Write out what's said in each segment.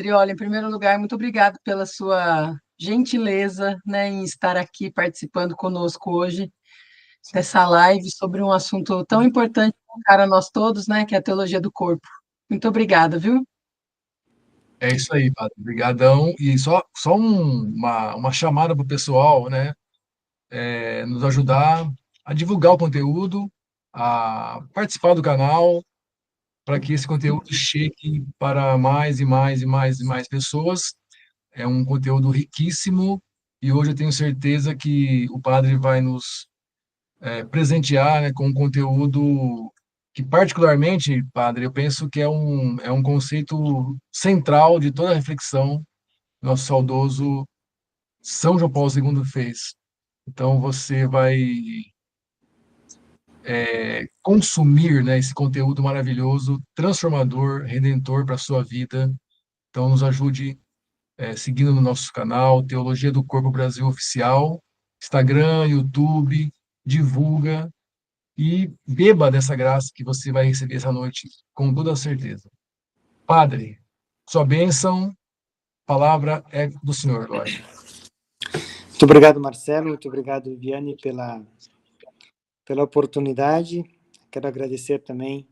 E olha, em primeiro lugar, muito obrigado pela sua gentileza, né, em estar aqui participando conosco hoje dessa live sobre um assunto tão importante para nós todos, né, que é a teologia do corpo. Muito obrigada, viu? É isso aí, padre. Obrigadão. E só uma chamada para o pessoal, né? Nos ajudar a divulgar o conteúdo, a participar do canal, para que esse conteúdo chegue para mais e mais e mais e mais pessoas. É um conteúdo riquíssimo e hoje eu tenho certeza que o padre vai nos presentear, né, com um conteúdo que, particularmente, padre, eu penso que é um conceito central de toda a reflexão que nosso saudoso São João Paulo II fez. Então, você vai consumir, né, esse conteúdo maravilhoso, transformador, redentor para a sua vida. Então, nos ajude seguindo no nosso canal, Teologia do Corpo Brasil Oficial, Instagram, YouTube, divulga e beba dessa graça que você vai receber essa noite, com toda certeza. Padre, sua bênção, palavra é do Senhor, lógico. Muito obrigado, Marcelo, muito obrigado, Viviane, pela oportunidade. Quero agradecer também,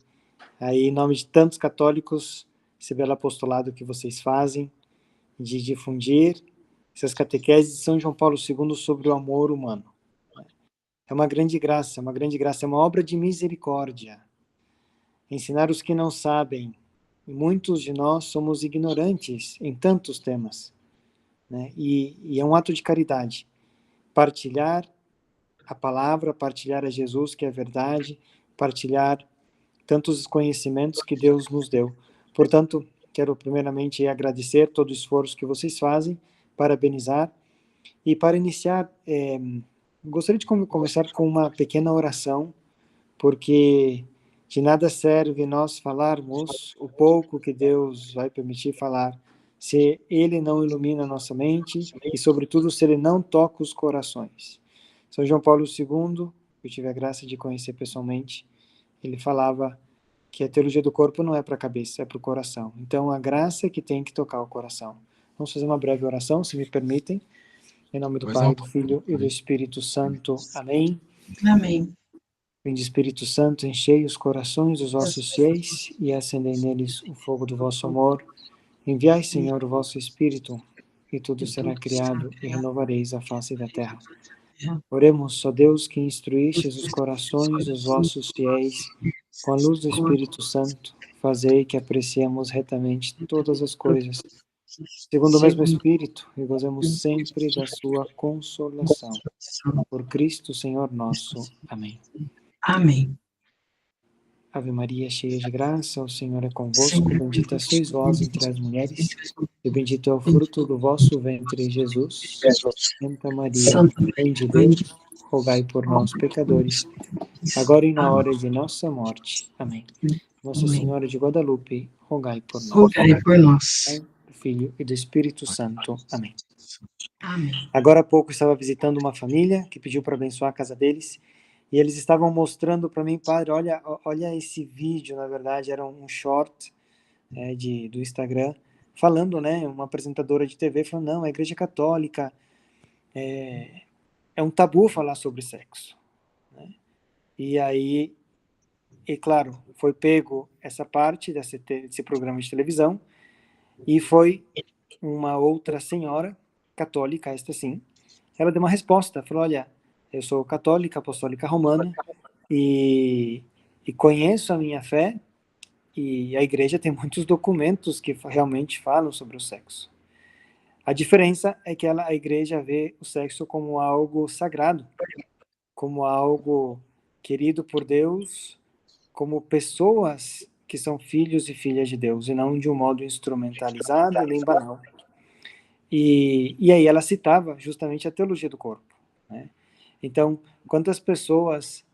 aí, em nome de tantos católicos, esse belo apostolado que vocês fazem, de difundir essas catequeses de São João Paulo II sobre o amor humano. É uma grande graça, é uma obra de misericórdia. Ensinar os que não sabem. Muitos de nós somos ignorantes em tantos temas, né? E é um ato de caridade. Partilhar a palavra, partilhar a Jesus, que é a verdade, partilhar tantos conhecimentos que Deus nos deu. Portanto, quero primeiramente agradecer todo o esforço que vocês fazem, parabenizar, e para iniciar, gostaria de começar com uma pequena oração, porque de nada serve nós falarmos o pouco que Deus vai permitir falar, se Ele não ilumina a nossa mente e, sobretudo, se Ele não toca os corações. São João Paulo II, eu tive a graça de conhecer pessoalmente, ele falava que a teologia do corpo não é para a cabeça, é para o coração. Então, a graça é que tem que tocar o coração. Vamos fazer uma breve oração, se me permitem. Em nome do Pois Pai, não, do Filho e do Espírito Santo. Amém. Amém. Vinde, Espírito Santo, enchei os corações dos vossos fiéis e acendei neles o fogo do vosso amor. Enviai, Senhor, o vosso Espírito, e tudo será criado, e renovareis a face da terra. Oremos, ó Deus, que instruístes os corações dos vossos fiéis com a luz do Espírito Santo, fazei que apreciemos retamente todas as coisas, segundo o mesmo Espírito, e gozemos sempre da sua consolação. Por Cristo, Senhor nosso. Amém. Amém. Ave Maria, cheia de graça, o Senhor é convosco, bendita sois vós entre as mulheres, e bendito é o fruto do vosso ventre, Jesus. Santa Maria, Mãe de Deus, rogai por nós, pecadores, agora e na hora de nossa morte. Amém. Nossa Senhora de Guadalupe, rogai por nós. Rogai por nós. Pai, do Filho e do Espírito Santo. Amém. Amém. Agora há pouco estava visitando uma família que pediu para abençoar a casa deles, e eles estavam mostrando para mim, padre, olha esse vídeo, na verdade era um short do Instagram, falando, né, uma apresentadora de TV falando, não, a Igreja Católica é um tabu falar sobre sexo, né? E aí, e claro, foi pego essa parte desse programa de televisão, e foi uma outra senhora, católica, esta sim, ela deu uma resposta, falou, olha, eu sou católica, apostólica romana, e conheço a minha fé, e a igreja tem muitos documentos que realmente falam sobre o sexo. A diferença é que a igreja vê o sexo como algo sagrado, como algo querido por Deus, como pessoas que são filhos e filhas de Deus, e não de um modo instrumentalizado nem banal. E aí ela citava justamente a teologia do corpo, né? Então, quantas pessoas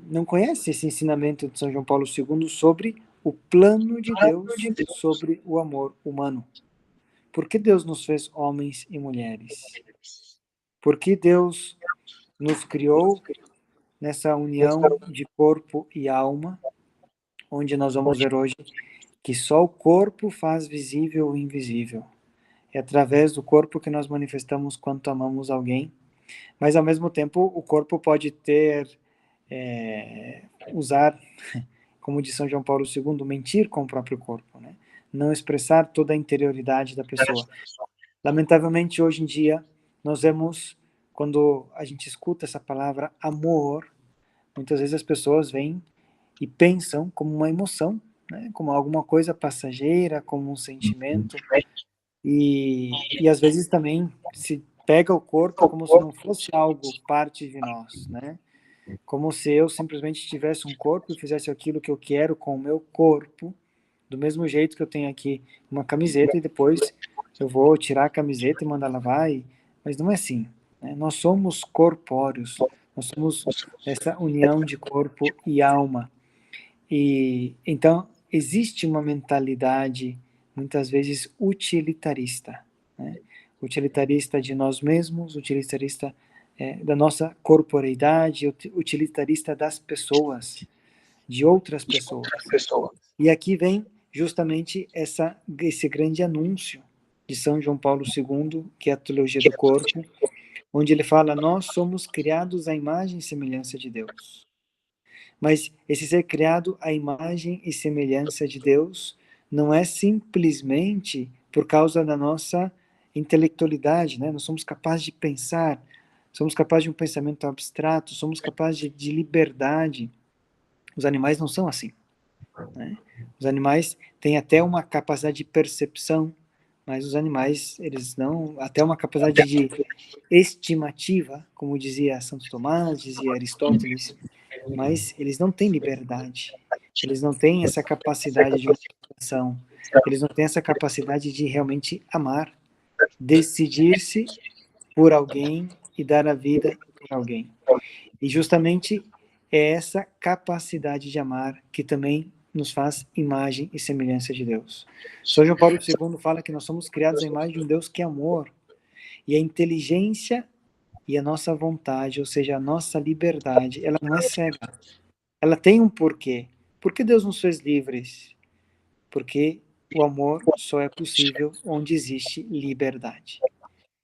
não conhecem esse ensinamento de São João Paulo II sobre o plano de Deus, sobre o amor humano? Por que Deus nos fez homens e mulheres? Por que Deus nos criou nessa união de corpo e alma, onde nós vamos ver hoje que só o corpo faz visível o invisível. É através do corpo que nós manifestamos quanto amamos alguém, mas ao mesmo tempo o corpo pode usar, como diz São João Paulo II, mentir com o próprio corpo, né? Não expressar toda a interioridade da pessoa. Lamentavelmente, hoje em dia, nós vemos, quando a gente escuta essa palavra amor, muitas vezes as pessoas vêm e pensam como uma emoção, né? Como alguma coisa passageira, como um sentimento, e às vezes também se pega o corpo como se não fosse algo parte de nós, né? Como se eu simplesmente tivesse um corpo e fizesse aquilo que eu quero com o meu corpo, do mesmo jeito que eu tenho aqui uma camiseta e depois eu vou tirar a camiseta e mandar lavar, mas não é assim, né? Nós somos corpóreos, nós somos essa união de corpo e alma. E então existe uma mentalidade muitas vezes utilitarista, né? Utilitarista de nós mesmos, utilitarista da nossa corporeidade, utilitarista das pessoas, de outras pessoas. E aqui vem justamente esse grande anúncio de São João Paulo II, que é a teologia do corpo, onde ele fala: nós somos criados à imagem e semelhança de Deus. Mas esse ser criado à imagem e semelhança de Deus não é simplesmente por causa da nossa intelectualidade, né? Nós somos capazes de pensar, somos capazes de um pensamento abstrato, somos capazes de liberdade. Os animais não são assim, né? Os animais têm até uma capacidade de percepção, mas os animais, eles não, até uma capacidade de estimativa, como dizia Santo Tomás, dizia Aristóteles, mas eles não têm liberdade, eles não têm essa capacidade de ação, eles não têm essa capacidade de realmente amar, decidir-se por alguém e dar a vida por alguém. E justamente é essa capacidade de amar que também nos faz imagem e semelhança de Deus. São João Paulo II fala que nós somos criados à imagem de um Deus que é amor, e a inteligência e a nossa vontade, ou seja, a nossa liberdade, ela não é cega. Ela tem um porquê. Por que Deus nos fez livres? Porque o amor só é possível onde existe liberdade.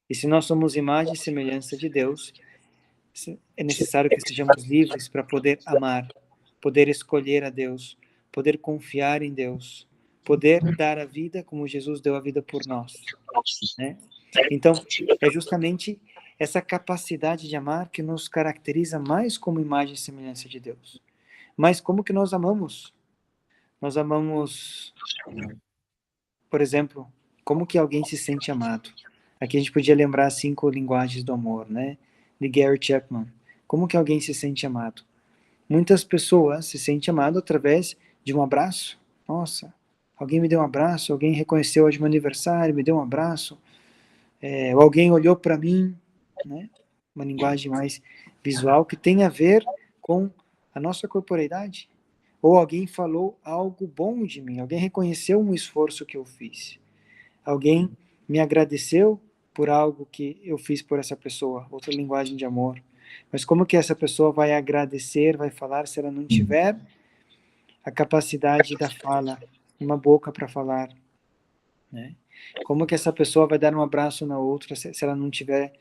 E se nós somos imagem e semelhança de Deus, é necessário que sejamos livres para poder amar, poder escolher a Deus, poder confiar em Deus, poder dar a vida como Jesus deu a vida por nós, né? Então, é justamente essa capacidade de amar que nos caracteriza mais como imagem e semelhança de Deus. Mas como que nós amamos? Nós amamos, por exemplo, como que alguém se sente amado? Aqui a gente podia lembrar 5 linguagens do amor, né? De Gary Chapman. Como que alguém se sente amado? Muitas pessoas se sentem amado através de um abraço. Nossa, alguém me deu um abraço, alguém reconheceu hoje meu aniversário, me deu um abraço. Ou alguém olhou para mim, né? Uma linguagem mais visual que tem a ver com a nossa corporeidade. Ou alguém falou algo bom de mim, alguém reconheceu um esforço que eu fiz. Alguém me agradeceu por algo que eu fiz por essa pessoa, outra linguagem de amor. Mas como que essa pessoa vai agradecer, vai falar, se ela não tiver a capacidade da fala, uma boca para falar, né? Como que essa pessoa vai dar um abraço na outra se ela não tiver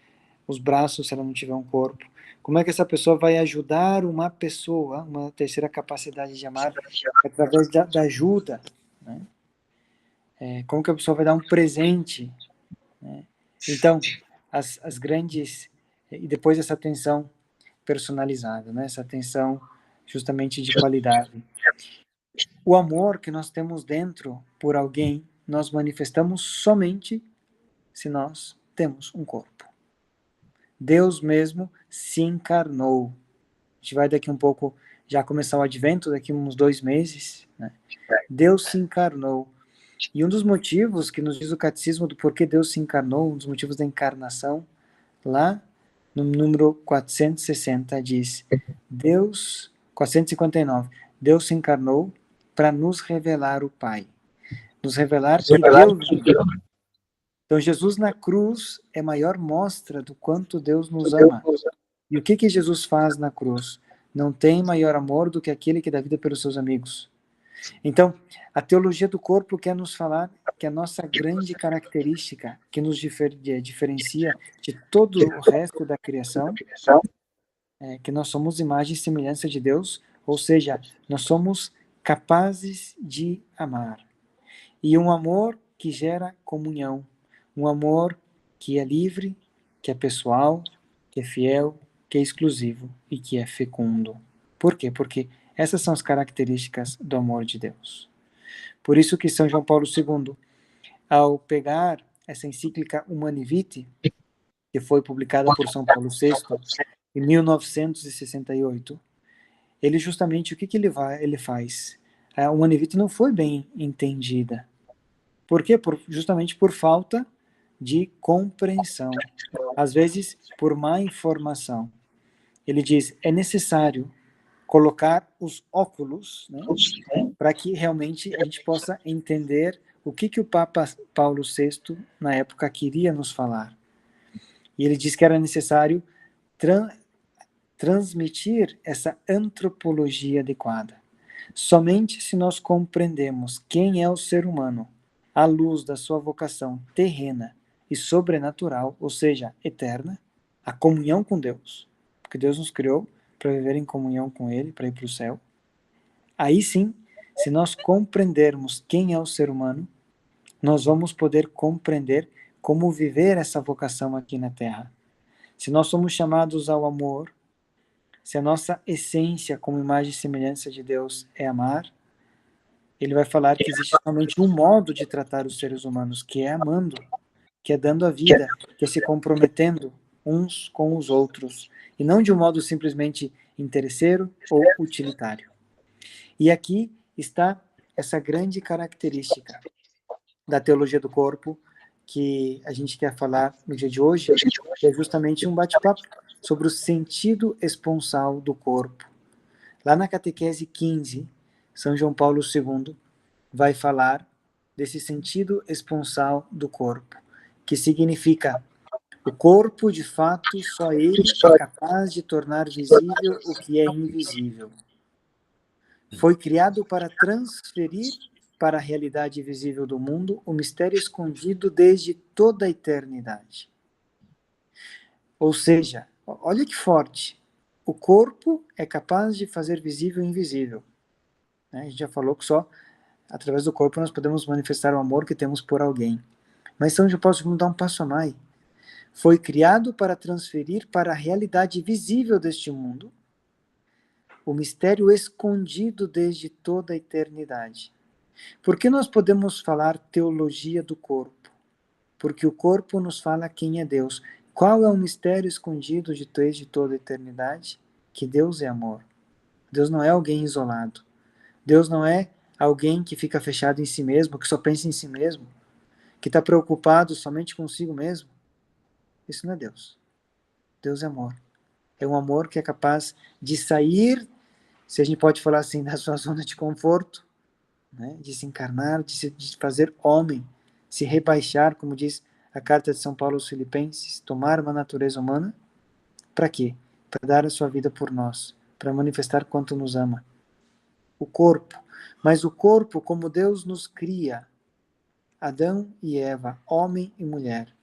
os braços, se ela não tiver um corpo? Como é que essa pessoa vai ajudar uma pessoa, uma terceira capacidade de amar, através da ajuda, né? Como que a pessoa vai dar um presente, né? Então, as grandes... E depois essa atenção personalizada, né? Essa atenção justamente de qualidade. O amor que nós temos dentro por alguém, nós manifestamos somente se nós temos um corpo. Deus mesmo se encarnou. A gente vai daqui um pouco, já começar o advento, daqui uns 2 meses, né? Deus se encarnou. E um dos motivos que nos diz o catecismo do porquê Deus se encarnou, um dos motivos da encarnação, lá no número 460 diz, 459, Deus se encarnou para nos revelar o Pai. Nos revelar que Deus... Então Jesus na cruz é a maior mostra do quanto Deus nos ama. E o que Jesus faz na cruz? Não tem maior amor do que aquele que dá vida pelos seus amigos. Então, a teologia do corpo quer nos falar que a nossa grande característica que nos diferencia de todo o resto da criação é que nós somos imagem e semelhança de Deus, ou seja, nós somos capazes de amar. E um amor que gera comunhão, um amor que é livre, que é pessoal, que é fiel, que é exclusivo e que é fecundo. Por quê? Porque essas são as características do amor de Deus. Por isso que São João Paulo II, ao pegar essa encíclica Humani Vitae, que foi publicada por São Paulo VI em 1968, ele justamente, o que ele faz? A Humani Vitae não foi bem entendida. Por quê? Justamente por falta de compreensão. Às vezes, por má informação. Ele diz, é necessário colocar os óculos, né, para que realmente a gente possa entender o que o Papa Paulo VI, na época, queria nos falar. E ele diz que era necessário transmitir essa antropologia adequada. Somente se nós compreendemos quem é o ser humano, à luz da sua vocação terrena e sobrenatural, ou seja, eterna, a comunhão com Deus, porque Deus nos criou para viver em comunhão com Ele, para ir para o céu. Aí sim, se nós compreendermos quem é o ser humano, nós vamos poder compreender como viver essa vocação aqui na Terra. Se nós somos chamados ao amor, se a nossa essência como imagem e semelhança de Deus é amar, ele vai falar que existe somente um modo de tratar os seres humanos, que é amando, que é dando a vida, que é se comprometendo uns com os outros, e não de um modo simplesmente interesseiro ou utilitário. E aqui está essa grande característica da teologia do corpo que a gente quer falar no dia de hoje, que é justamente um bate-papo sobre o sentido esponsal do corpo. Lá na catequese 15, São João Paulo II vai falar desse sentido esponsal do corpo, que significa o corpo, de fato, só ele é capaz de tornar visível o que é invisível. Foi criado para transferir para a realidade visível do mundo o mistério escondido desde toda a eternidade. Ou seja, olha que forte, o corpo é capaz de fazer visível o invisível. A gente já falou que só através do corpo nós podemos manifestar o amor que temos por alguém. Mas São João Paulo II dá um passo a mais. Foi criado para transferir para a realidade visível deste mundo o mistério escondido desde toda a eternidade. Por que nós podemos falar teologia do corpo? Porque o corpo nos fala quem é Deus. Qual é o mistério escondido desde toda a eternidade? Que Deus é amor. Deus não é alguém isolado. Deus não é alguém que fica fechado em si mesmo, que só pensa em si mesmo, que está preocupado somente consigo mesmo. Isso não é Deus. Deus é amor. É um amor que é capaz de sair, se a gente pode falar assim, da sua zona de conforto, né? De se encarnar, de fazer homem, se rebaixar, como diz a carta de São Paulo aos Filipenses, tomar uma natureza humana. Para quê? Para dar a sua vida por nós, para manifestar quanto nos ama. O corpo. Mas o corpo, como Deus nos cria, Adão e Eva, homem e mulher.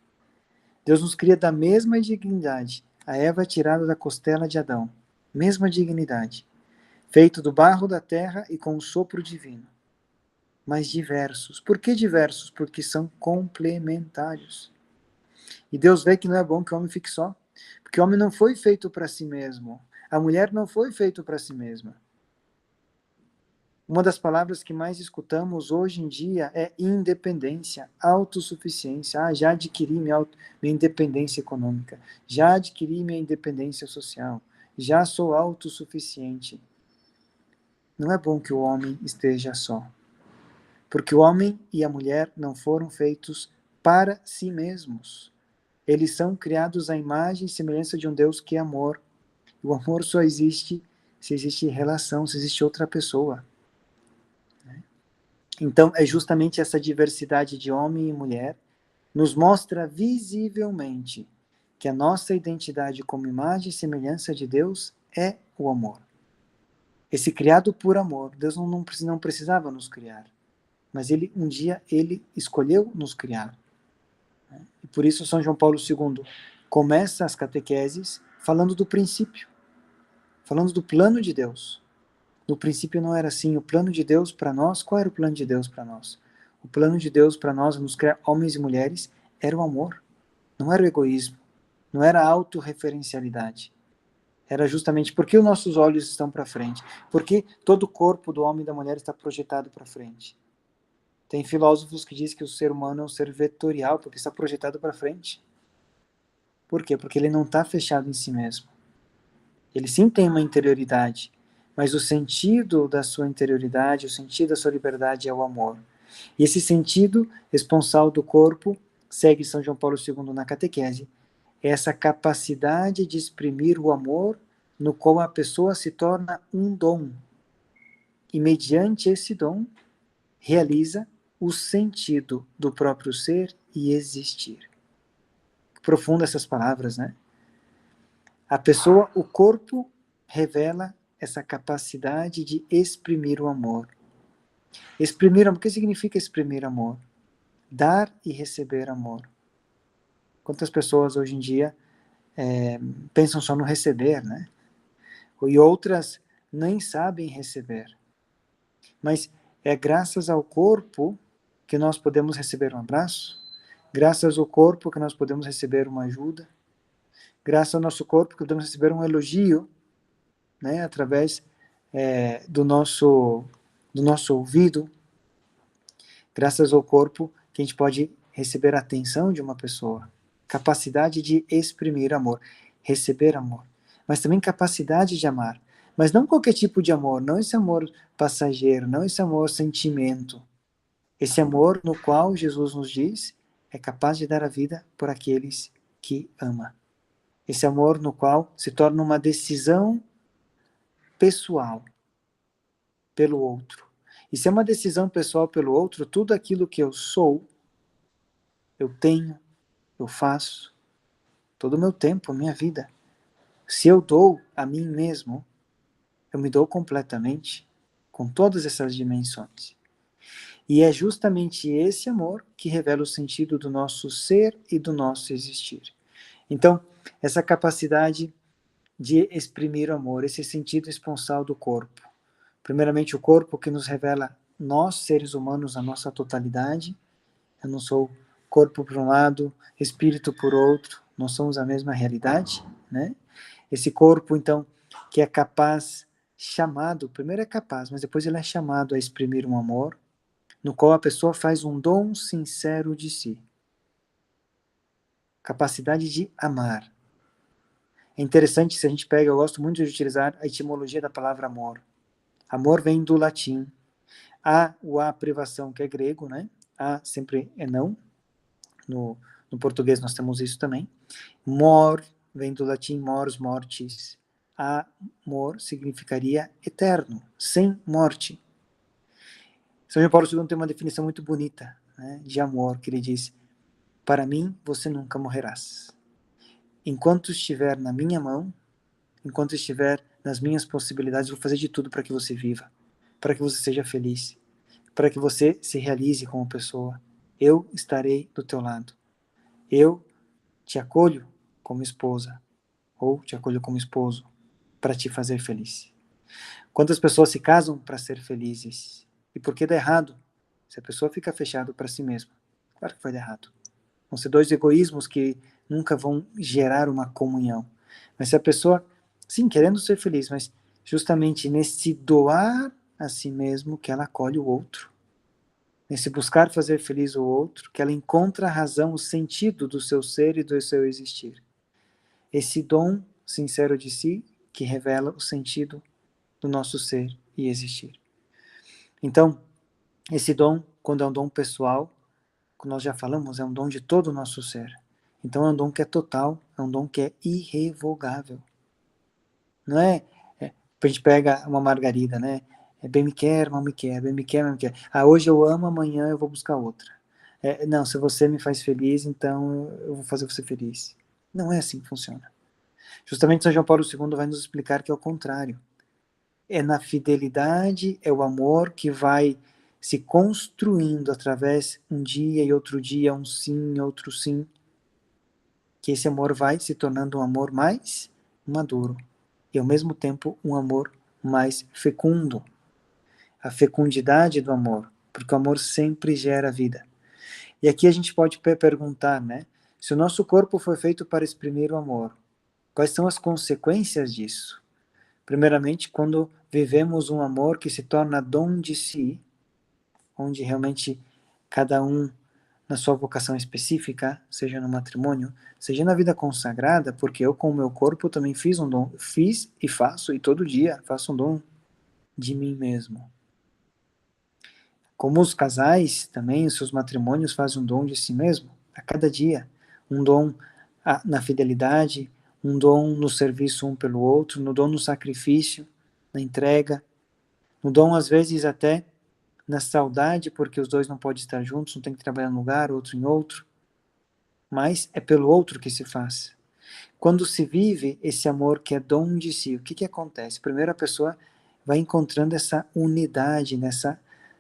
Deus nos cria da mesma dignidade. A Eva é tirada da costela de Adão. Mesma dignidade. Feito do barro da terra e com o sopro divino. Mas diversos. Por que diversos? Porque são complementários. E Deus vê que não é bom que o homem fique só. Porque o homem não foi feito para si mesmo. A mulher não foi feita para si mesma. Uma das palavras que mais escutamos hoje em dia é independência, autossuficiência. Já adquiri minha independência econômica, já adquiri minha independência social, já sou autossuficiente. Não é bom que o homem esteja só, porque o homem e a mulher não foram feitos para si mesmos. Eles são criados à imagem e semelhança de um Deus que é amor. O amor só existe se existe relação, se existe outra pessoa. Então, é justamente essa diversidade de homem e mulher nos mostra visivelmente que a nossa identidade como imagem e semelhança de Deus é o amor. esse criado por amor. Deus não precisava nos criar, mas um dia ele escolheu nos criar. E por isso São João Paulo II começa as catequeses falando do princípio, falando do plano de Deus. No princípio não era assim. O plano de Deus para nós, qual era o plano de Deus para nós? O plano de Deus para nós, nos criar homens e mulheres, era o amor. Não era o egoísmo, não era a autorreferencialidade. Era justamente porque os nossos olhos estão para frente, porque todo o corpo do homem e da mulher está projetado para frente. Tem filósofos que dizem que o ser humano é um ser vetorial, porque está projetado para frente. Por quê? Porque ele não está fechado em si mesmo. Ele sim tem uma interioridade, mas o sentido da sua interioridade, o sentido da sua liberdade é o amor. E esse sentido esponsal do corpo, segue São João Paulo II na catequese, é essa capacidade de exprimir o amor no qual a pessoa se torna um dom. E mediante esse dom, realiza o sentido do próprio ser e existir. Profunda essas palavras, né? A pessoa, o corpo, revela essa capacidade de exprimir o amor. Exprimir amor, o que significa exprimir amor? Dar e receber amor. Quantas pessoas hoje em dia pensam só no receber, né? E outras nem sabem receber. Mas é graças ao corpo que nós podemos receber um abraço, graças ao corpo que nós podemos receber uma ajuda, graças ao nosso corpo que podemos receber um elogio, né, através do nosso ouvido, graças ao corpo que a gente pode receber a atenção de uma pessoa, capacidade de exprimir amor, receber amor, mas também capacidade de amar, mas não qualquer tipo de amor, não esse amor passageiro, não esse amor sentimento, esse amor no qual Jesus nos diz é capaz de dar a vida por aqueles que ama. Esse amor no qual se torna uma decisão pessoal pelo outro. E se é uma decisão pessoal pelo outro, tudo aquilo que eu sou, eu tenho, eu faço, todo o meu tempo, a minha vida, se eu dou a mim mesmo, eu me dou completamente, com todas essas dimensões. E é justamente esse amor que revela o sentido do nosso ser e do nosso existir. Então, essa capacidade de exprimir o amor, esse sentido esponsal do corpo. Primeiramente, o corpo que nos revela nós, seres humanos, a nossa totalidade. Eu não sou corpo por um lado, espírito por outro, nós somos a mesma realidade, né? Esse corpo, então, que é capaz, chamado, primeiro é capaz, mas depois ele é chamado a exprimir um amor, no qual a pessoa faz um dom sincero de si. Capacidade de amar. É interessante se a gente pega, eu gosto muito de utilizar a etimologia da palavra amor. Amor vem do latim. O a privação, que é grego, né? A sempre é não. No português nós temos isso também. Mor vem do latim mors, mortis. Amor significaria eterno, sem morte. São João Paulo II tem uma definição muito bonita, né, de amor, que ele diz: para mim você nunca morrerás. Enquanto estiver na minha mão, enquanto estiver nas minhas possibilidades, eu vou fazer de tudo para que você viva, para que você seja feliz, para que você se realize como pessoa. Eu estarei do teu lado. Eu te acolho como esposa, ou te acolho como esposo, para te fazer feliz. Quantas pessoas se casam para ser felizes? E por que dá errado? Se a pessoa fica fechada para si mesma, claro que vai dar errado. Vão ser dois egoísmos que nunca vão gerar uma comunhão. Mas se a pessoa, sim, querendo ser feliz, mas justamente nesse doar a si mesmo que ela acolhe o outro, nesse buscar fazer feliz o outro, que ela encontra a razão, o sentido do seu ser e do seu existir. Esse dom sincero de si que revela o sentido do nosso ser e existir. Então, esse dom, quando é um dom pessoal, como nós já falamos, é um dom de todo o nosso ser. Então é um dom que é total, é um dom que é irrevogável. Não é, a gente pega uma margarida, né? Bem me quer, mal me quer, bem me quer, mal me quer. Hoje eu amo, amanhã eu vou buscar outra. Não, se você me faz feliz, então eu vou fazer você feliz. Não é assim que funciona. Justamente São João Paulo II vai nos explicar que é o contrário. é na fidelidade, é o amor que vai se construindo através um dia e outro dia, um sim, outro sim, que esse amor vai se tornando um amor mais maduro e ao mesmo tempo um amor mais fecundo. A fecundidade do amor, porque o amor sempre gera vida. E aqui a gente pode perguntar, né? Se o nosso corpo foi feito para exprimir o amor, quais são as consequências disso? Primeiramente, quando vivemos um amor que se torna dom de si, onde realmente cada um na sua vocação específica, seja no matrimônio, seja na vida consagrada, porque eu com o meu corpo também fiz um dom, fiz e faço, e todo dia faço um dom de mim mesmo. Como os casais também, os seus matrimônios fazem um dom de si mesmo, a cada dia, um dom na fidelidade, um dom no serviço um pelo outro, no dom no sacrifício, na entrega, no dom às vezes até na saudade, porque os dois não podem estar juntos, um tem que trabalhar num lugar, outro em outro, mas é pelo outro que se faz. Quando se vive esse amor que é dom de si, o que acontece? Primeiro a pessoa vai encontrando essa unidade, nessa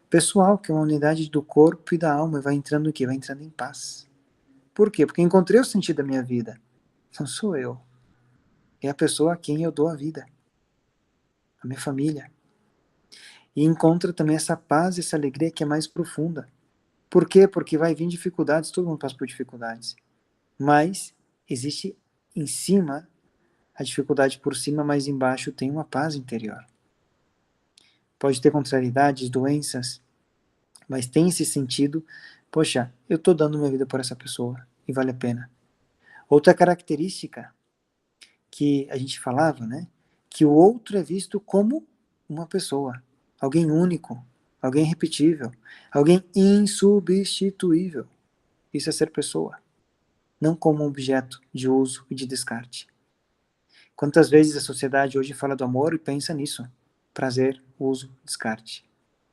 pessoal, que é uma unidade do corpo e da alma, e vai entrando o quê? Vai entrando em paz. Por quê? Porque encontrei o sentido da minha vida. Não sou eu. É a pessoa a quem eu dou a vida. A minha família. E encontra também essa paz, essa alegria que é mais profunda. Por quê? Porque vai vir dificuldades, todo mundo passa por dificuldades. Mas existe em cima, a dificuldade por cima, mas embaixo tem uma paz interior. Pode ter contrariedades, doenças, mas tem esse sentido, poxa, eu estou dando minha vida por essa pessoa e vale a pena. Outra característica que a gente falava, né, que o outro é visto como uma pessoa, alguém único, alguém irrepetível, alguém insubstituível. Isso é ser pessoa, não como um objeto de uso e de descarte. Quantas vezes a sociedade hoje fala do amor e pensa nisso? Prazer, uso, descarte.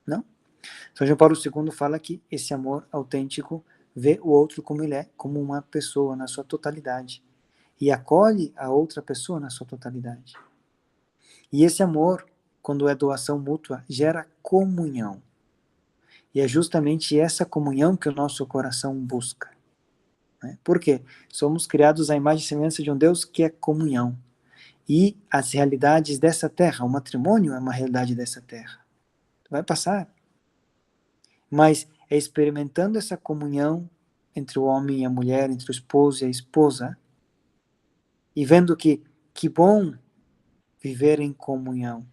Não. São João Paulo II fala que esse amor autêntico vê o outro como ele é, como uma pessoa na sua totalidade. E acolhe a outra pessoa na sua totalidade. E esse amor, quando é doação mútua, gera comunhão. E é justamente essa comunhão que o nosso coração busca. Né? Por quê? Somos criados à imagem e semelhança de um Deus que é comunhão. E as realidades dessa terra, o matrimônio é uma realidade dessa terra. Vai passar. Mas é experimentando essa comunhão entre o homem e a mulher, entre o esposo e a esposa, e vendo que bom viver em comunhão,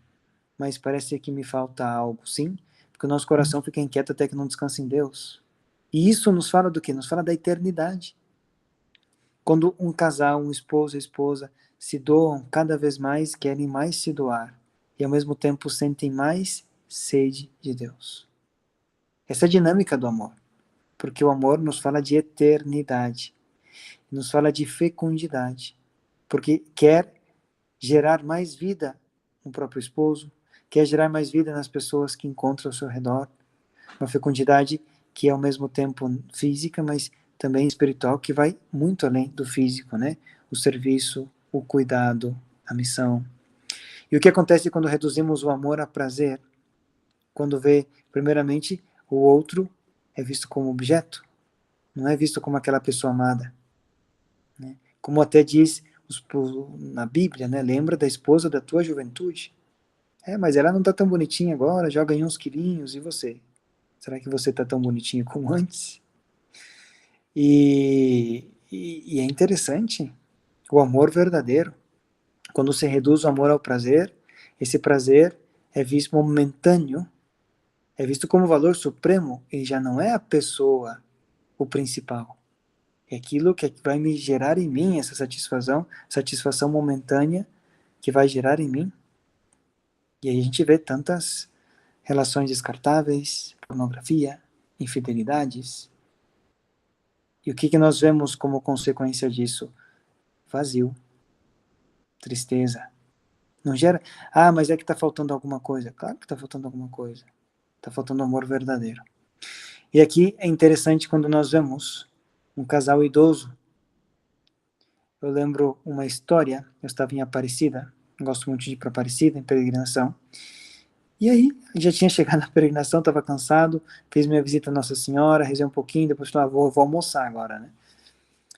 mas parece que me falta algo, sim, porque o nosso coração fica inquieto até que não descansa em Deus. E isso nos fala do quê? Nos fala da eternidade. Quando um casal, um esposo e esposa se doam cada vez mais, querem mais se doar, e ao mesmo tempo sentem mais sede de Deus. Essa é a dinâmica do amor, porque o amor nos fala de eternidade, nos fala de fecundidade, porque quer gerar mais vida no próprio esposo, quer gerar mais vida nas pessoas que encontra ao seu redor, uma fecundidade que é ao mesmo tempo física, mas também espiritual, que vai muito além do físico, né? O serviço, o cuidado, a missão. E o que acontece quando reduzimos o amor a prazer? Quando vê, primeiramente, o outro é visto como objeto, não é visto como aquela pessoa amada. Né? Como até diz na Bíblia, né? Lembra da esposa da tua juventude. Mas ela não está tão bonitinha agora, já ganhou uns quilinhos, e você? Será que você está tão bonitinho como antes? E é interessante o amor verdadeiro. Quando se reduz o amor ao prazer, esse prazer é visto momentâneo, é visto como valor supremo, e já não é a pessoa o principal. É aquilo que vai me gerar em mim essa satisfação momentânea que vai gerar em mim. E aí a gente vê tantas relações descartáveis, pornografia, infidelidades. E o que nós vemos como consequência disso? Vazio, tristeza. Não gera, mas é que está faltando alguma coisa. Claro que está faltando alguma coisa. Está faltando amor verdadeiro. E aqui é interessante quando nós vemos um casal idoso. Eu lembro uma história, eu estava em Aparecida, gosto muito de ir para Aparecida, em peregrinação. E aí, já tinha chegado na peregrinação, estava cansado, fiz minha visita à Nossa Senhora, rezei um pouquinho, depois falei, vou almoçar agora, né?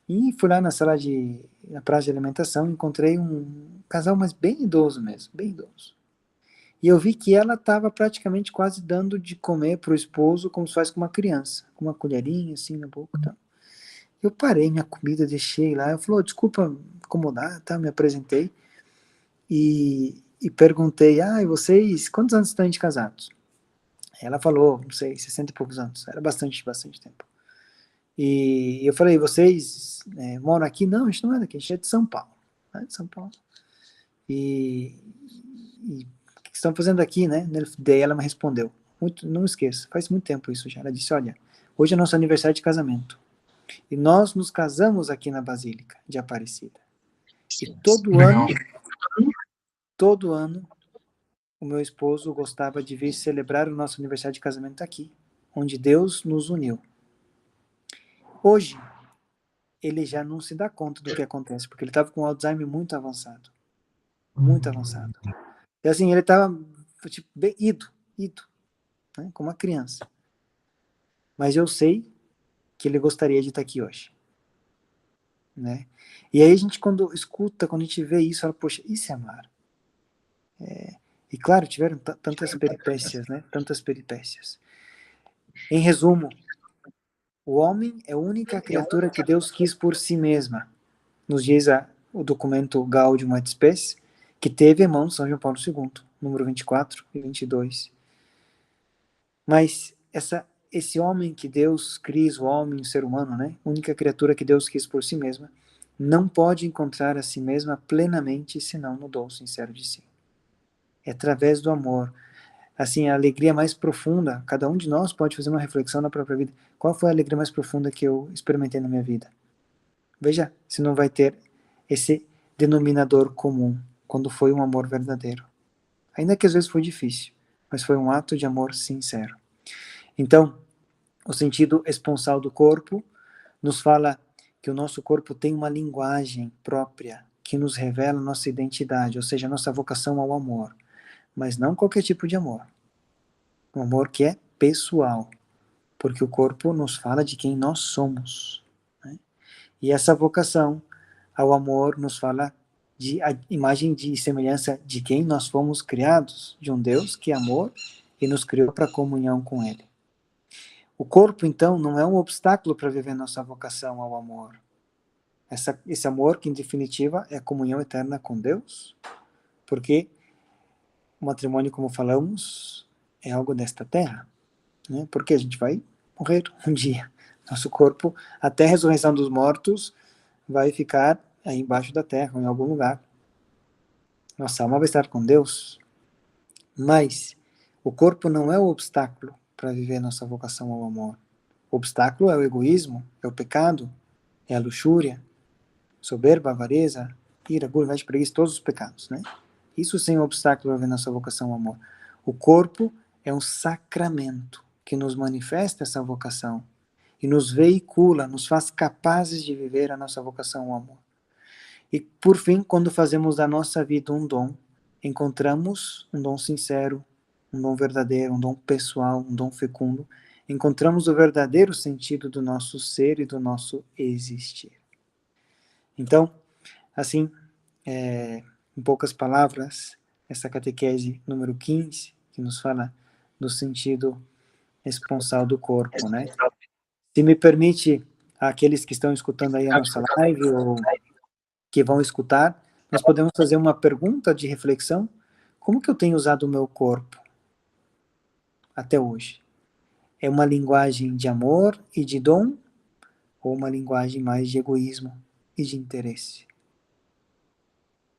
E fui lá na praça de alimentação, encontrei um casal, mas bem idoso mesmo, bem idoso. E eu vi que ela estava praticamente quase dando de comer para o esposo, como se faz com uma criança, com uma colherinha assim na boca. Tá? Eu parei minha comida, deixei lá, eu falei, desculpa incomodar, tá? Me apresentei e perguntei, e vocês, quantos anos estão de casados? Ela falou, não sei, 60 e poucos anos, era bastante tempo. E eu falei, vocês moram aqui? Não, a gente não é daqui, a gente é de São Paulo. De São Paulo. E o que estão fazendo aqui, né? Daí ela me respondeu, não esqueça, faz muito tempo isso já. Ela disse, olha, hoje é nosso aniversário de casamento. E nós nos casamos aqui na Basílica de Aparecida. E todo ano, o meu esposo gostava de vir celebrar o nosso aniversário de casamento aqui, onde Deus nos uniu. Hoje, ele já não se dá conta do que acontece, porque ele estava com um Alzheimer muito avançado. Muito avançado. E assim, ele estava tipo, bem ido, né, como uma criança. Mas eu sei que ele gostaria de estar aqui hoje. Né? E aí a gente, quando a gente vê isso, fala, poxa, isso é amar. E claro, tiveram tantas peripécias, né? Tantas peripécias. Em resumo, o homem é a única criatura que Deus quis por si mesma. Nos diz o documento Gaudium et Spes, que teve em mão São João Paulo II, número 24 e 22. Mas esse homem que Deus quis, o homem, o ser humano, né? Única criatura que Deus quis por si mesma, não pode encontrar a si mesma plenamente senão no dom sincero de si. É através do amor. Assim, a alegria mais profunda, cada um de nós pode fazer uma reflexão na própria vida. Qual foi a alegria mais profunda que eu experimentei na minha vida? Veja se não vai ter esse denominador comum, quando foi um amor verdadeiro. Ainda que às vezes foi difícil, mas foi um ato de amor sincero. Então, o sentido esponsal do corpo nos fala que o nosso corpo tem uma linguagem própria que nos revela nossa identidade, ou seja, nossa vocação ao amor. Mas não qualquer tipo de amor. Um amor que é pessoal, porque o corpo nos fala de quem nós somos. Né? E essa vocação ao amor nos fala de a imagem de semelhança de quem nós fomos criados, de um Deus que é amor e nos criou para comunhão com Ele. O corpo, então, não é um obstáculo para viver nossa vocação ao amor. Esse amor que, em definitiva, é a comunhão eterna com Deus, porque o matrimônio, como falamos, é algo desta terra, né? Porque a gente vai morrer um dia. Nosso corpo, até a ressurreição dos mortos, vai ficar aí embaixo da terra, em algum lugar. Nossa alma vai estar com Deus, mas o corpo não é o obstáculo para viver nossa vocação ao amor. O obstáculo é o egoísmo, é o pecado, é a luxúria, soberba, avareza, ira, gula, inveja, preguiça, todos os pecados, né? Isso sim é um obstáculo para viver nossa vocação ao amor. O corpo é um sacramento que nos manifesta essa vocação e nos veicula, nos faz capazes de viver a nossa vocação ao amor. E, por fim, quando fazemos da nossa vida um dom, encontramos um dom sincero, um dom verdadeiro, um dom pessoal, um dom fecundo, encontramos o verdadeiro sentido do nosso ser e do nosso existir. Então, assim, em poucas palavras, essa catequese número 15, que nos fala do sentido esponsal do corpo, né? Se me permite, aqueles que estão escutando aí a nossa live ou que vão escutar, nós podemos fazer uma pergunta de reflexão. Como que eu tenho usado o meu corpo até hoje? É uma linguagem de amor e de dom ou uma linguagem mais de egoísmo e de interesse?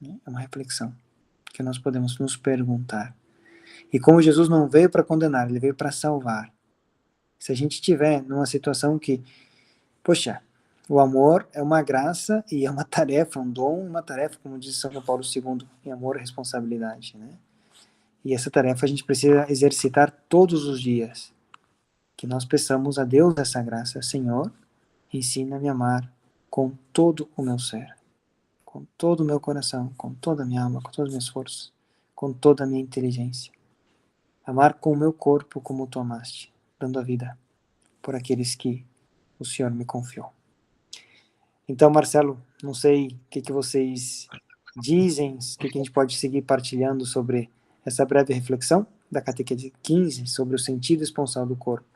É uma reflexão que nós podemos nos perguntar. E como Jesus não veio para condenar, ele veio para salvar. Se a gente estiver numa situação que, poxa, o amor é uma graça e é uma tarefa, um dom, uma tarefa, como diz São João Paulo II, em amor e responsabilidade, né? E essa tarefa a gente precisa exercitar todos os dias. Que nós peçamos a Deus essa graça. Senhor, ensina-me a amar com todo o meu ser. com todo o meu coração, com toda a minha alma, com todas as minhas forças, com toda a minha inteligência. Amar com o meu corpo como tu amaste, dando a vida por aqueles que o Senhor me confiou. Então, Marcelo, não sei o que vocês dizem, o que a gente pode seguir partilhando sobre essa breve reflexão da catequese 15, sobre o sentido esponsal do corpo.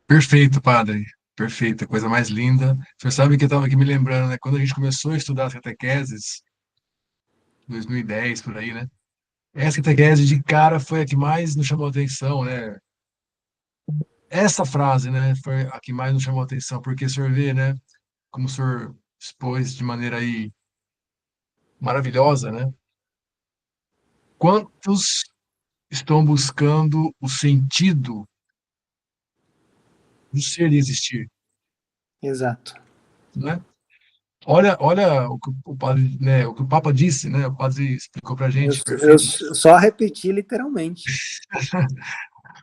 Perfeito, padre. Perfeito, a coisa mais linda. O senhor sabe que eu estava aqui me lembrando, né? Quando a gente começou a estudar as catequeses, 2010, por aí, né? Essa catequese de cara foi a que mais nos chamou a atenção, né? Essa frase, né, foi a que mais nos chamou a atenção, porque o senhor vê, né, como o senhor expôs de maneira aí maravilhosa, né? Quantos estão buscando o sentido do ser e existir, Exato. né? Olha o que o padre, né, o que o Papa disse, né? O padre explicou para a gente, Eu perfeito. só repeti literalmente.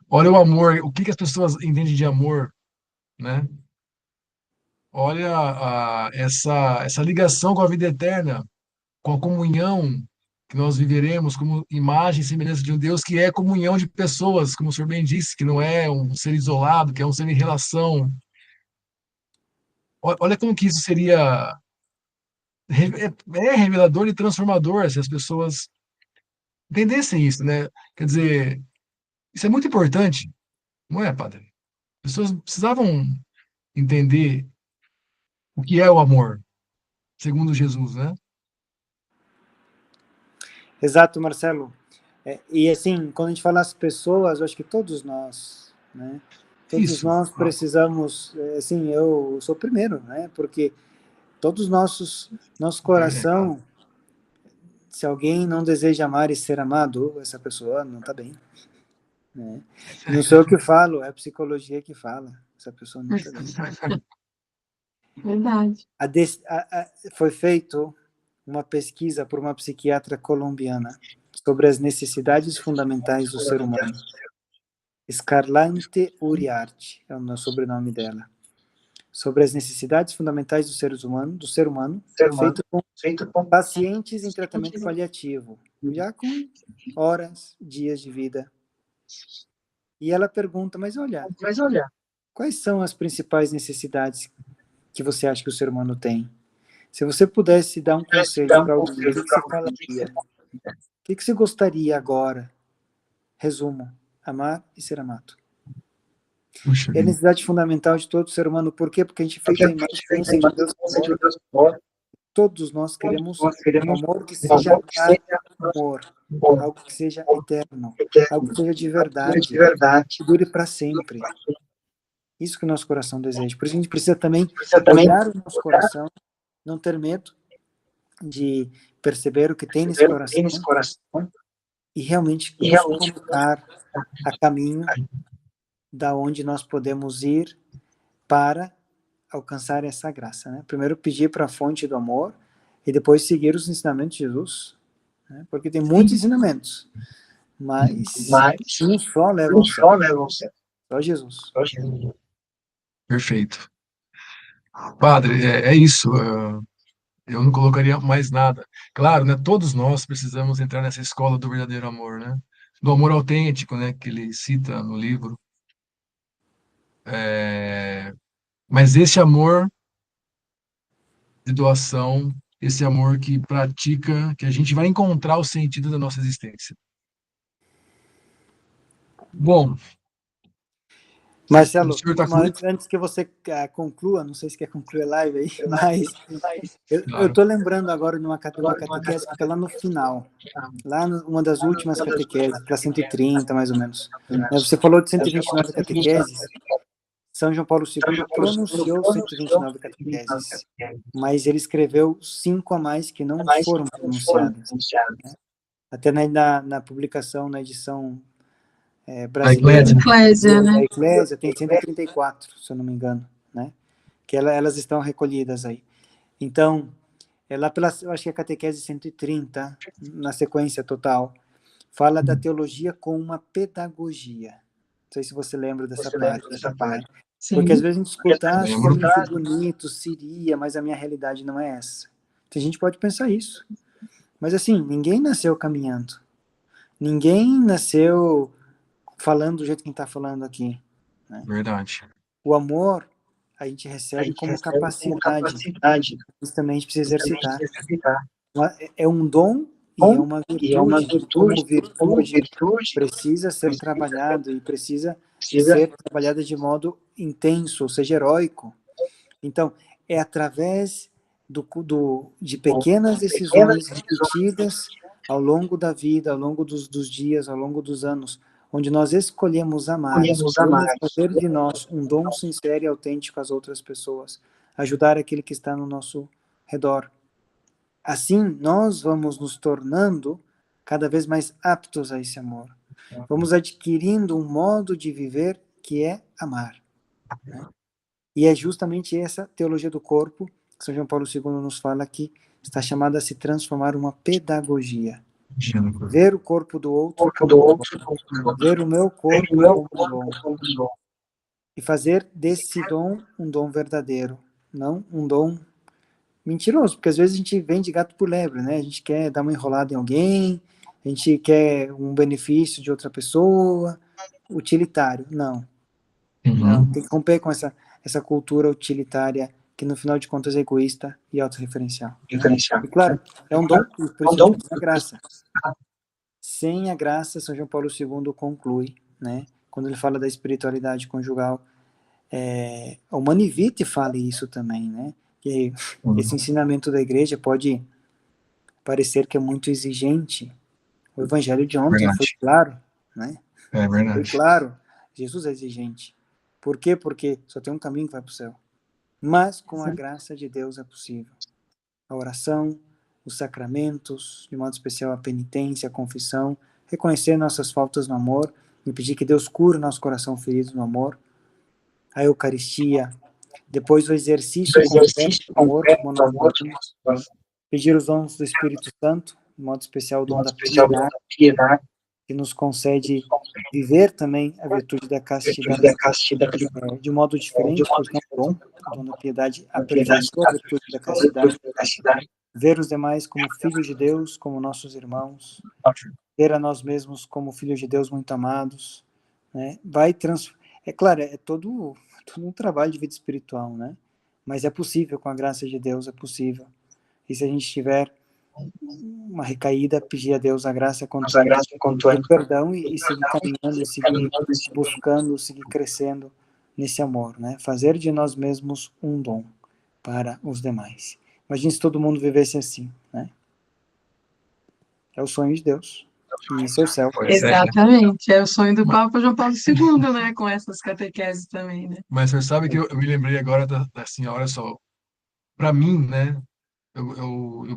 Olha o amor, o que que as pessoas entendem de amor, né? Olha essa ligação com a vida eterna, com a comunhão que nós viveremos como imagem e semelhança de um Deus que é comunhão de pessoas, como o senhor bem disse, que não é um ser isolado, que é um ser em relação. Olha como que isso seria revelador e transformador se as pessoas entendessem isso, né? Quer dizer, isso é muito importante, não é, padre? As pessoas precisavam entender o que é o amor, segundo Jesus, né? Exato, Marcelo. E assim, quando a gente fala as pessoas, eu acho que todos nós, né? Todos Isso. nós precisamos, assim, eu sou o primeiro, né? Porque todos nosso coração, se alguém não deseja amar e ser amado, essa pessoa não está bem, né? Não sou eu que falo, é a psicologia que fala. Essa pessoa não está bem. Verdade. Foi feito uma pesquisa por uma psiquiatra colombiana sobre as necessidades fundamentais do ser humano. Scarlante Uriarte é o sobrenome dela. Sobre as necessidades fundamentais do ser humano, feito com pacientes em tratamento paliativo, já com horas, dias de vida. E ela pergunta, mas olha, quais são as principais necessidades que você acha que o ser humano tem? Se você pudesse dar um conselho para alguém, o que você falaria? O que você gostaria agora? Resumo, amar e ser amado. Puxa É a vida. necessidade fundamental de todo ser humano. Por quê? Porque a gente é feito a imagem e semelhança de Deus. Todos nós queremos um amor que seja amor, algo que seja eterno, algo que seja de verdade, que dure para sempre. Isso que o nosso coração deseja. Por isso a gente precisa também olhar o nosso coração, não ter medo de perceber o que tem nesse coração e realmente nos colocar a caminho da onde nós podemos ir para alcançar essa graça, né? Primeiro pedir para a fonte do amor e depois seguir os ensinamentos de Jesus, né? Porque tem muitos ensinamentos, mas um só leva ao céu, só Jesus. Perfeito. Padre, é isso. Eu não colocaria mais nada. Claro, né? Todos nós precisamos entrar nessa escola do verdadeiro amor, né? Do amor autêntico, né? Que ele cita no livro. Mas esse amor de doação, esse amor que pratica, que a gente vai encontrar o sentido da nossa existência. Bom, Marcelo, o senhor está com isso? antes que você conclua, não sei se quer concluir a live aí, mas eu Claro. estou lembrando agora de uma catequese que está lá no final, lá numa das últimas catequeses, para 130 mais ou menos. Você falou de 129 catequeses, São João Paulo II pronunciou 129 catequeses, mas ele escreveu 5 a mais que não foram pronunciadas. Né? Até na publicação, na edição brasileira da Eclésia, tem 134, se eu não me engano, né? Que elas estão recolhidas aí. Então, eu acho que a catequese 130, na sequência total, fala da teologia com uma pedagogia. Não sei se você lembra dessa parte. Porque às Sim, vezes a gente escuta, se Lembro. fosse bonito, seria, mas a minha realidade não é essa. Então a gente pode pensar isso. Mas assim, ninguém nasceu caminhando. Ninguém nasceu falando do jeito que a gente está falando aqui, né? Verdade. O amor a gente recebe como capacidade, justamente a gente precisa exercitar. É um dom e é uma virtude, e como virtude precisa ser trabalhado e precisa ser trabalhada de modo intenso, ou seja, heróico. Então, é através de pequenas decisões repetidas ao longo da vida, ao longo dos dias, ao longo dos anos, onde nós escolhemos amar, escolhemos fazer de nós um dom sincero e autêntico às outras pessoas, ajudar aquele que está no nosso redor. Assim, nós vamos nos tornando cada vez mais aptos a esse amor. Vamos adquirindo um modo de viver que é amar, né? E é justamente essa teologia do corpo que São João Paulo II nos fala que está chamada a se transformar uma pedagogia. Ver o corpo do outro como um dom, ver o meu corpo como um dom, e fazer desse dom um dom verdadeiro, não um dom mentiroso, porque às vezes a gente vende gato por lebre, né? A gente quer dar uma enrolada em alguém, a gente quer um benefício de outra pessoa, utilitário. Não, não, tem que romper com essa cultura utilitária que no final de contas é egoísta e autorreferencial. Né? E claro, é um dom, por isso a gente tem a graça. Sem a graça, São João Paulo II conclui, né? Quando ele fala da espiritualidade conjugal, o Manivite fala isso também, né? Que esse ensinamento da igreja pode parecer que é muito exigente. O evangelho de ontem foi claro, né? É verdade. Foi claro. Jesus é exigente. Por quê? Porque só tem um caminho que vai para o céu. Mas com a graça de Deus é possível. A oração, os sacramentos, de modo especial a penitência, a confissão, reconhecer nossas faltas no amor e pedir que Deus cure o nosso coração ferido no amor. A Eucaristia, depois o exercício concreto do amor, como nós falamos, pedir os dons do Espírito Santo, de modo especial o dom da piedade, que nos concede viver também a virtude da castidade de modo diferente, porque é um dom, o dom da piedade aperfeiçoa a virtude da castidade, ver os demais como filhos de Deus, como nossos irmãos, ver a nós mesmos como filhos de Deus muito amados, né? É claro, é todo um trabalho de vida espiritual, né? Mas é possível, com a graça de Deus, é possível. E se a gente tiver uma recaída, pedir a Deus a graça contínua, o perdão e seguir caminhando, e seguir buscando, seguir crescendo nesse amor, né? Fazer de nós mesmos um dom para os demais. Imagine se todo mundo vivesse assim, né? É o sonho de Deus. E isso é o céu. Exatamente. É o sonho do Papa João Paulo II, né? Com essas catequeses também, né? Mas você sabe que eu me lembrei agora da senhora só. Para mim, né? Eu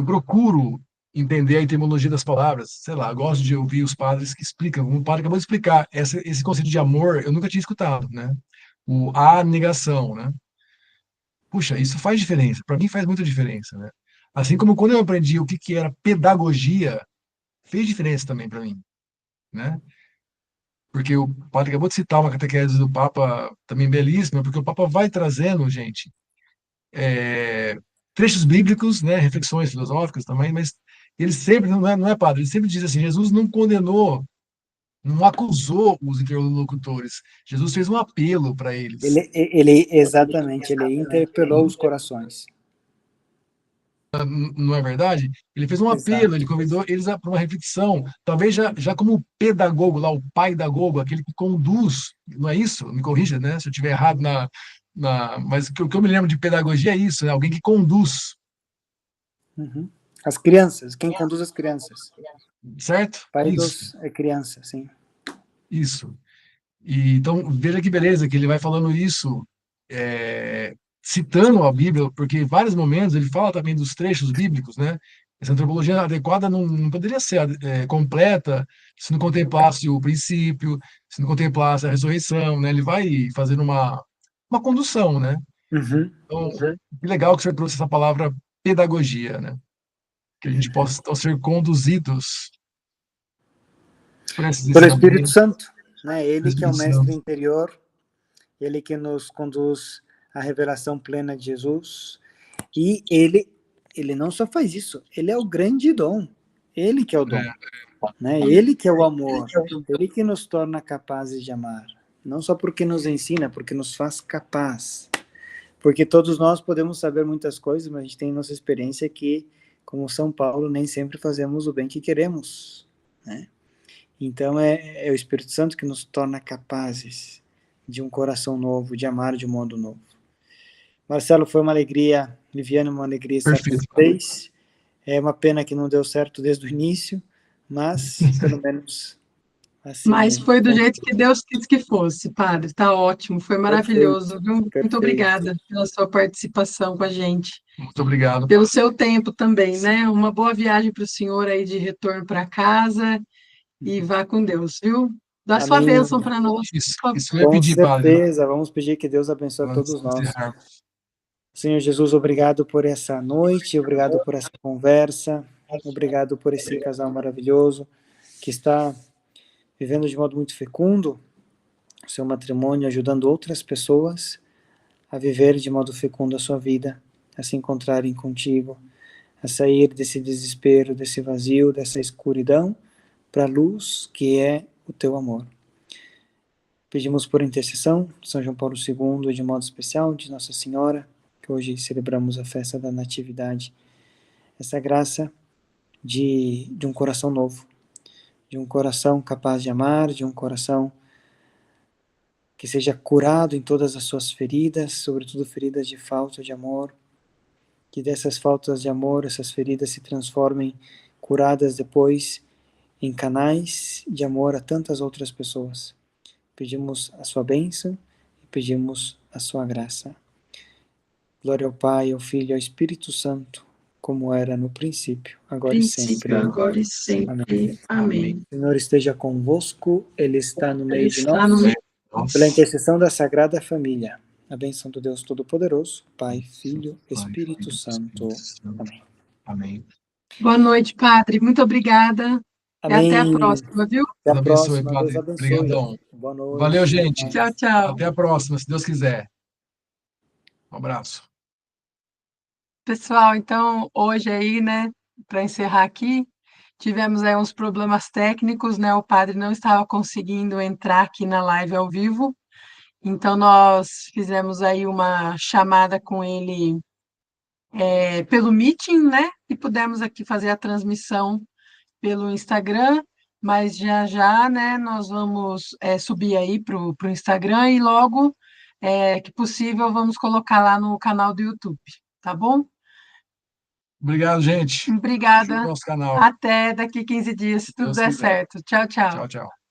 procuro entender a etimologia das palavras. Sei lá, eu gosto de ouvir os padres que explicam. Um padre acabou de explicar esse conceito de amor, eu nunca tinha escutado, né? A negação, né? Puxa, isso faz diferença. Para mim faz muita diferença, né? Assim como quando eu aprendi o que era pedagogia, fez diferença também para mim, né? Porque o padre acabou de citar uma catequese do Papa também belíssima, porque o Papa vai trazendo, gente, trechos bíblicos, né, reflexões filosóficas também, mas ele sempre, não é padre, ele sempre diz assim, Jesus não condenou, não acusou os interlocutores, Jesus fez um apelo para eles. Exatamente, ele interpelou os corações. Não é verdade? Ele fez um apelo, Exato. ele convidou eles para uma reflexão, talvez já como pedagogo, lá o pai dagogo, aquele que conduz, não é isso? Me corrija, né, se eu estiver errado mas o que eu me lembro de pedagogia é isso, né? Alguém que conduz. Uhum. As crianças, quem conduz as crianças. Certo? Pai Isso. é criança, sim. Isso. E, então, veja que beleza que ele vai falando isso, citando a Bíblia, porque em vários momentos ele fala também dos trechos bíblicos, né? Essa antropologia adequada não poderia ser completa se não contemplasse o princípio, se não contemplasse a ressurreição, né? Ele vai fazendo uma condução, né? Uhum. Então, que legal que você trouxe essa palavra pedagogia, né? Que a gente possa então, ser conduzidos por esses Pelo Espírito ensinamentos Santo, né? do Ele que é o Espírito mestre Santo. interior Ele que nos conduz à revelação plena de Jesus. E ele não só faz isso, ele é o grande dom. Ele que é o dom. Né? Ele que é o amor. Ele que nos torna capazes de amar. Não só porque nos ensina, porque nos faz capaz. Porque todos nós podemos saber muitas coisas, mas a gente tem nossa experiência que, como São Paulo, nem sempre fazemos o bem que queremos. Né? Então é o Espírito Santo que nos torna capazes de um coração novo, de amar de um modo novo. Marcelo, foi uma alegria, Viviane, uma alegria estar com vocês. É uma pena que não deu certo desde o início, mas pelo menos assim. Mas foi do jeito que Deus quis que fosse, padre. Tá ótimo, foi maravilhoso, viu? Perfeito. Muito obrigada pela sua participação com a gente. Muito obrigado. Pelo seu tempo também, né? Uma boa viagem para o senhor aí de retorno para casa e vá com Deus, viu? Dá sua bênção para nós. Isso eu ia Com pedir, padre. certeza, vamos pedir que Deus abençoe a todos nós. Senhor Jesus, obrigado por essa noite, obrigado por essa conversa, obrigado por esse casal maravilhoso que está vivendo de modo muito fecundo o seu matrimônio, ajudando outras pessoas a viver de modo fecundo a sua vida, a se encontrarem contigo, a sair desse desespero, desse vazio, dessa escuridão, para a luz que é o teu amor. Pedimos por intercessão de São João Paulo II, de modo especial, de Nossa Senhora, que hoje celebramos a festa da Natividade, essa graça de um coração novo, de um coração capaz de amar, de um coração que seja curado em todas as suas feridas, sobretudo feridas de falta de amor, que dessas faltas de amor, essas feridas se transformem, curadas depois, em canais de amor a tantas outras pessoas. Pedimos a sua bênção e pedimos a sua graça. Glória ao Pai, ao Filho e ao Espírito Santo, como era no princípio, agora e sempre. Agora e sempre. Amém. O Senhor esteja convosco, Ele está no meio de nós. Pela intercessão da Sagrada Família, a bênção do Deus Todo-Poderoso, Pai, Filho, Espírito Santo. Amém. Amém. Boa noite, padre. Muito obrigada. Amém. E até a próxima, viu? Até a Deus próxima. abençoe, Deus abençoe. Obrigadão. Boa noite. Valeu, gente. Tchau, tchau. Até a próxima, se Deus quiser. Um abraço. Pessoal, então, hoje aí, né, para encerrar aqui, tivemos aí uns problemas técnicos, né? O padre não estava conseguindo entrar aqui na live ao vivo. Então, nós fizemos aí uma chamada com ele pelo Meeting, né? E pudemos aqui fazer a transmissão pelo Instagram, mas já já, né, nós vamos subir aí para o Instagram e logo que possível vamos colocar lá no canal do YouTube, tá bom? Obrigado, gente. Obrigada. Nosso canal. Até daqui 15 dias, se tudo der certo. Tchau, tchau. Tchau, tchau.